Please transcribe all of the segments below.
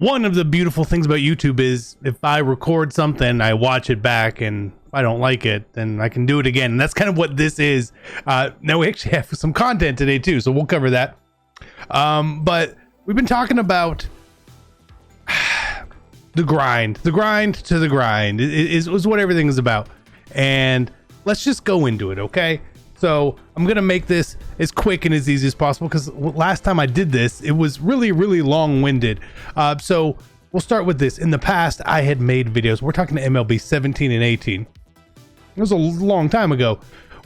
one of the beautiful things about YouTube is if I record something, I watch it back, and if I don't like it, then I can do it again. And that's kind of what this is. Now we actually have some content today too, so we'll cover that. But we've been talking about the grind to the grind is what everything is about. And let's just go into it, okay? So I'm gonna make this as quick and as easy as possible because last time I did this, it was really long-winded. So we'll start with this. In the past, I had made videos. We're talking to MLB 17 and 18. It was a long time ago,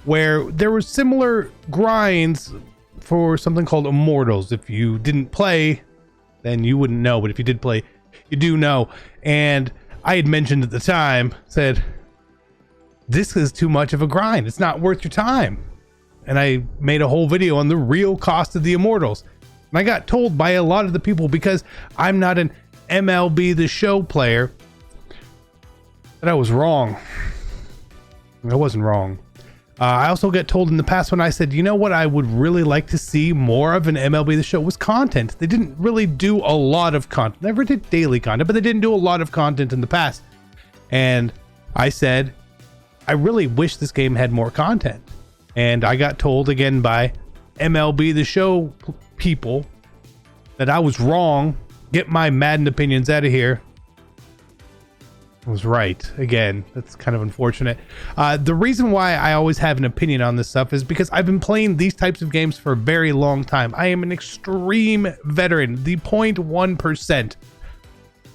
where there were similar grinds for something called Immortals. If you didn't play, then you wouldn't know, but if you did play, you do know. And I had mentioned at the time, said, this is too much of a grind. It's not worth your time. And I made a whole video on the real cost of the Immortals. And I got told by a lot of the people, because I'm not an MLB The Show player, that I was wrong. I wasn't wrong. I also got told in the past when I said, you know what, I would really like to see more of an MLB The Show was content. They didn't really do a lot of content. Never did daily content, but they didn't do a lot of content in the past. And I said, I really wish this game had more content. And I got told again by MLB The Show people that I was wrong. Get my Madden opinions out of here. I was right. Again, that's kind of unfortunate. The reason why I always have an opinion on this stuff is because I've been playing these types of games for a very long time. I am an extreme veteran, the 0.1%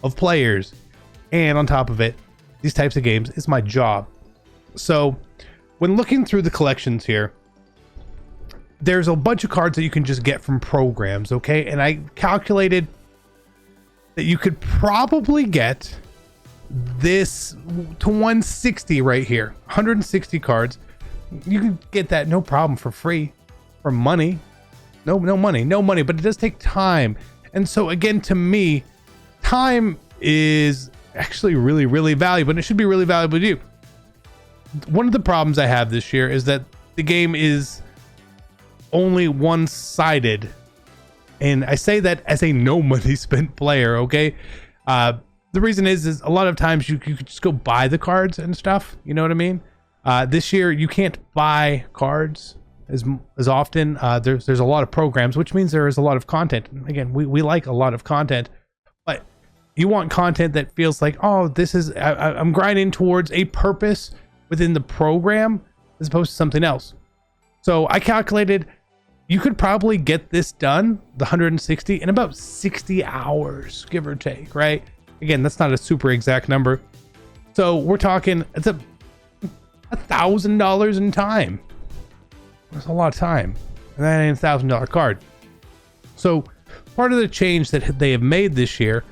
of players. And on top of it, these types of games is my job. So when looking through the collections here, there's a bunch of cards that you can just get from programs, okay? And I calculated that you could probably get this to 160 right here, 160 cards. You can get that no problem for free, for money. No money, but it does take time. And so again, to me, time is actually really valuable, and it should be really valuable to you. One of the problems I have this year is that the game is only one-sided. And I say that as a no money spent player, okay? The reason is a lot of times you could just go buy the cards and stuff. You know what I mean? This year you can't buy cards as often. There's a lot of programs, which means there is a lot of content. Again, we like a lot of content, but you want content that feels like, oh, this is I'm grinding towards a purpose within the program as opposed to something else. So I calculated you could probably get this done, the 160, in about 60 hours, give or take, right? Again, that's not a super exact number. So we're talking, it's $1,000 in time. That's a lot of time. And that ain't a $1,000 card. So part of the change that they have made this year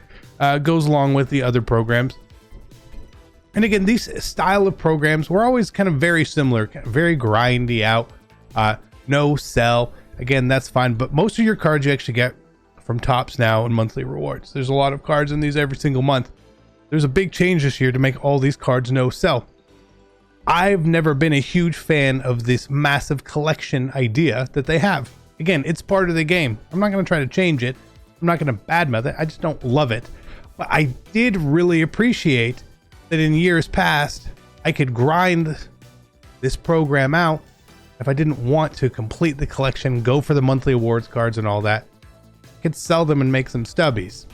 goes along with the other programs. And again, these style of programs were always kind of very similar, kind of very grindy out, no sell. Again, that's fine. But most of your cards you actually get from Tops Now and monthly rewards. There's a lot of cards in these every single month. There's a big change this year to make all these cards no sell. I've never been a huge fan of this massive collection idea that they have. Again, it's part of the game. I'm not going to try to change it. I'm not going to badmouth it. I just don't love it. But I did really appreciate that in years past, I could grind this program out. If I didn't want to complete the collection, go for the monthly awards cards and all that, I could sell them and make some stubbies.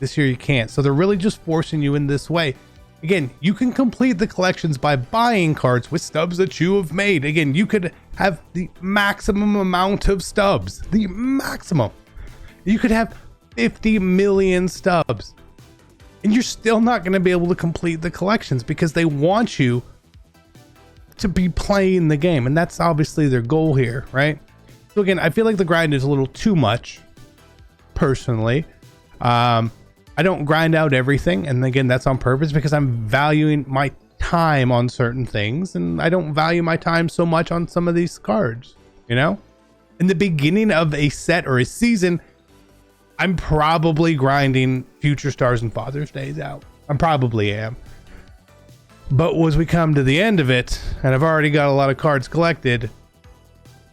This year you can't. So they're really just forcing you in this way. Again, you can complete the collections by buying cards with stubs that you have made. Again, you could have the maximum amount of stubs. The maximum. You could have 50 million stubs. And you're still not going to be able to complete the collections because they want you to be playing the game. And that's obviously their goal here, right? So again, I feel like the grind is a little too much, personally. I don't grind out everything. And again, that's on purpose because I'm valuing my time on certain things. And I don't value my time so much on some of these cards, you know? In the beginning of a set or a season, I'm probably grinding Future Stars and Father's Days out. I probably am. But as we come to the end of it, and I've already got a lot of cards collected,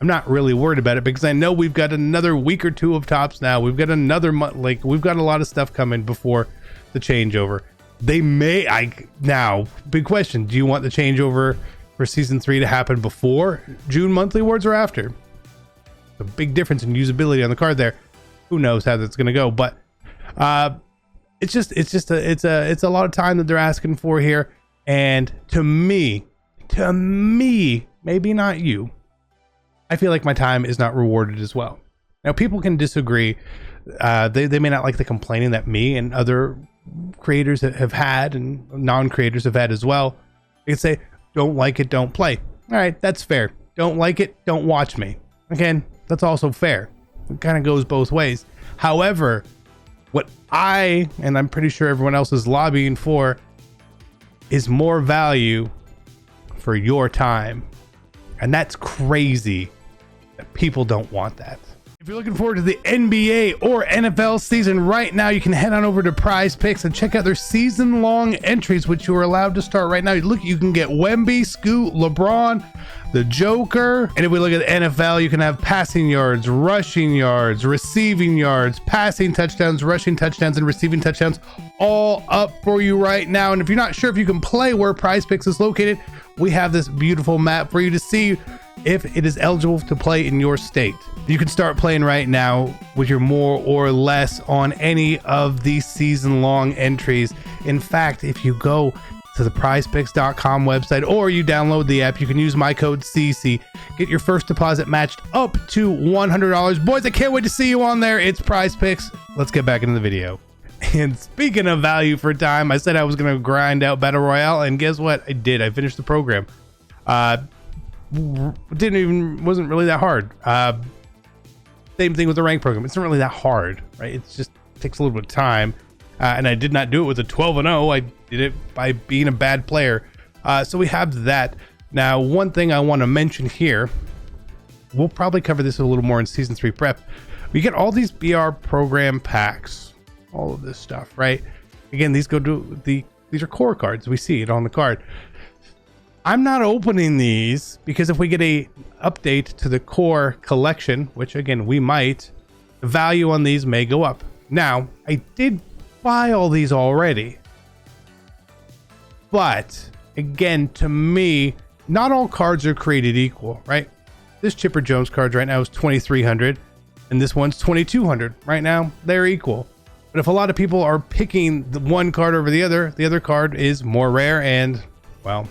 I'm not really worried about it because I know we've got another week or two of tops now. We've got another month, like we've got a lot of stuff coming before the changeover. Now, big question. Do you want the changeover for season 3 to happen before June monthly awards or after? A big difference in usability on the card there. Who knows how that's going to go, but it's a lot of time that they're asking for here. And to me, maybe not you, I feel like my time is not rewarded as well. Now, people can disagree. They may not like the complaining that me and other creators have had, and non-creators have had as well. They can say, don't like it, don't play. All right, that's fair. Don't like it, don't watch me. Again, that's also fair. It kind of goes both ways. However, what and I'm pretty sure everyone else is lobbying for, is more value for your time. And that's crazy that people don't want that. If you're looking forward to the NBA or NFL season right now, you can head on over to Prize Picks and check out their season-long entries, which you are allowed to start right now. Look, you can get Wemby, Scoot, LeBron, the Joker. And if we look at the NFL, you can have passing yards, rushing yards, receiving yards, passing touchdowns, rushing touchdowns, and receiving touchdowns, all up for you right now. And if you're not sure if you can play where Prize Picks is located, we have this beautiful map for you to see if it is eligible to play in your state. You can start playing right now with your more or less on any of these season-long entries. In fact, if you go to the prizepicks.com website or you download the app, you can use my code CC. Get your first deposit matched up to $100. Boys, I can't wait to see you on there. It's Prize Picks. Let's get back into the video. And speaking of value for time, I said I was going to grind out Battle Royale, and guess what? I did. I finished the program. Wasn't really that hard. Same thing with the rank program. It's not really that hard, right? It just takes a little bit of time. And I did not do it with a 12-0. I did it by being a bad player. So we have that. Now, one thing I want to mention here, we'll probably cover this a little more in season 3 prep. We get all these BR program packs, all of this stuff, right? Again, these go to these are core cards. We see it on the card. I'm not opening these because if we get a update to the core collection, which again we might, the value on these may go up. Now, I did buy all these already, but again, to me, not all cards are created equal, right? This Chipper Jones card right now is 2,300, and this one's 2,200. Right now, they're equal. But if a lot of people are picking the one card over the other card is more rare and, well,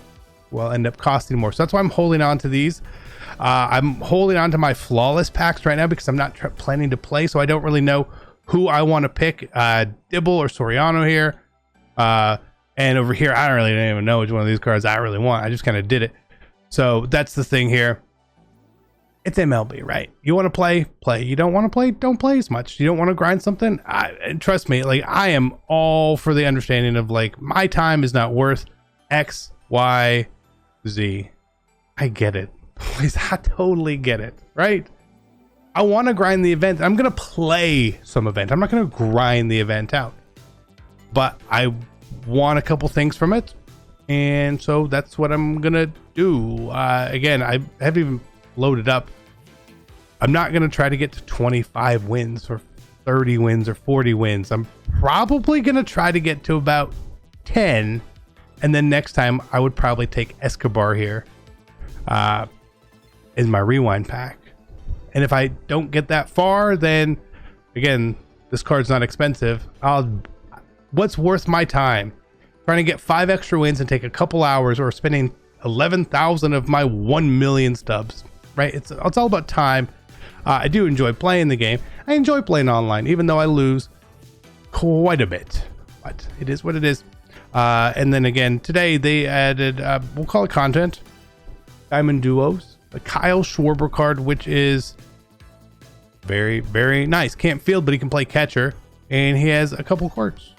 will end up costing more. So that's why I'm holding on to these. I'm holding on to my flawless packs right now because I'm not planning to play, so I don't really know who I want to pick. Dibble or Soriano here. And over here, I don't even know which one of these cards I really want. I just kind of did it. So that's the thing here. It's MLB, right? You want to play, play. You don't want to play, don't play as much. You don't want to grind something. And trust me, like I am all for the understanding of like my time is not worth X, Y, Z. I get it. Please, I totally get it, right? I want to grind the event. I'm going to play some event. I'm not going to grind the event out. But I want a couple things from it. And so that's what I'm going to do. Again, I haven't even loaded up. I'm not going to try to get to 25 wins or 30 wins or 40 wins. I'm probably going to try to get to about 10. And then next time I would probably take Escobar here in my rewind pack. And if I don't get that far, then again, this card's not expensive. What's worth my time? Trying to get 5 extra wins and take a couple hours, or spending 11,000 of my 1 million stubs, right? It's all about time. I do enjoy playing the game. I enjoy playing online, even though I lose quite a bit, but it is what it is. And then again, today they added, we'll call it content, Diamond Duos, the Kyle Schwarber card, which is very, very nice. Can't field, but he can play catcher, and he has a couple cards.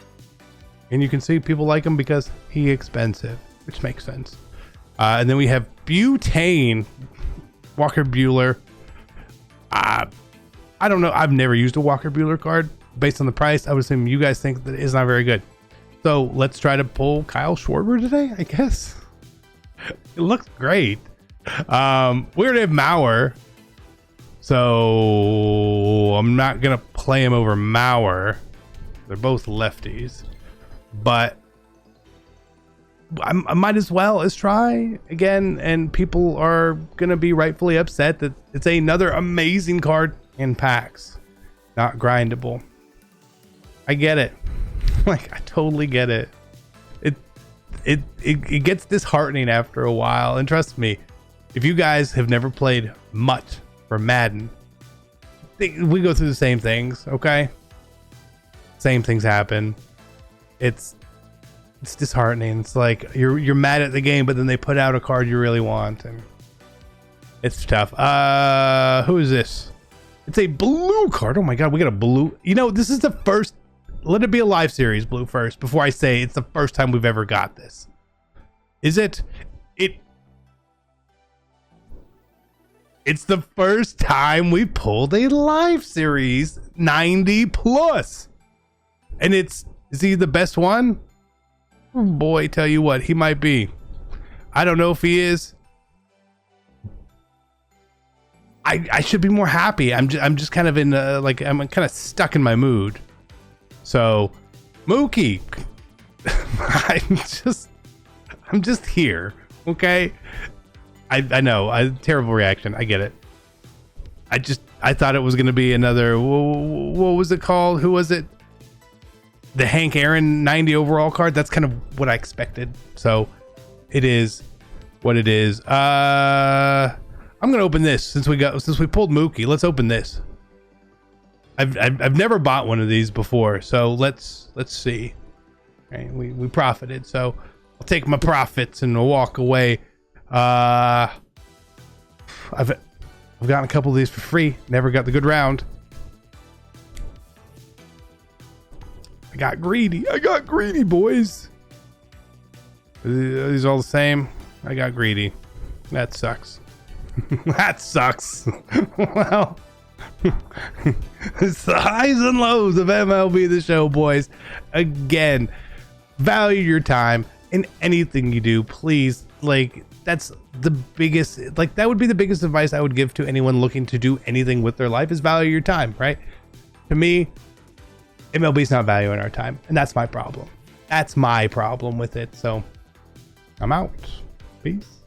And you can see people like him because he's expensive, which makes sense. And then we have Butane, Walker Buehler. I don't know. I've never used a Walker Buehler card. Based on the price, I would assume you guys think that it's not very good. So let's try to pull Kyle Schwarber today, I guess. It looks great. Weird if Mauer. So I'm not gonna play him over Mauer. They're both lefties, but I might as well as try again. And people are gonna be rightfully upset that it's another amazing card in packs, not grindable. I get it. Like, I totally get it. It gets disheartening after a while. And trust me, if you guys have never played much for Madden, we go through the same things, okay? Same things happen. It's disheartening. It's like you're mad at the game, but then they put out a card you really want, and it's tough. Who is this? It's a blue card. Oh my god, we got a blue. You know, this is the first. Let it be a live series blue first before I say it's the first time we've ever got this. Is it? It's the first time we pulled a live series 90 plus. And is he the best one? Oh boy, tell you what, he might be. I don't know if he is. I should be more happy. I'm just kind of in like, I'm kind of stuck in my mood. So, Mookie, I'm just here, okay? I know, terrible reaction. I get it. I thought it was gonna be another. What was it called? Who was it? The Hank Aaron 90 overall card. That's kind of what I expected. So, it is what it is. I'm gonna open this since we pulled Mookie. Let's open this. I've never bought one of these before, so let's see. Okay, we profited, so I'll take my profits and walk away. I've gotten a couple of these for free. Never got the good round. I got greedy, boys. Are these all the same? I got greedy. That sucks. That sucks. Well. It's the highs and lows of MLB The Show, boys. Again, value your time in anything you do, please. Like, that's the biggest, like, that would be the biggest advice I would give to anyone looking to do anything with their life, is value your time, right? To me, MLB's not valuing our time, and that's my problem. That's my problem with it. So I'm out. Peace.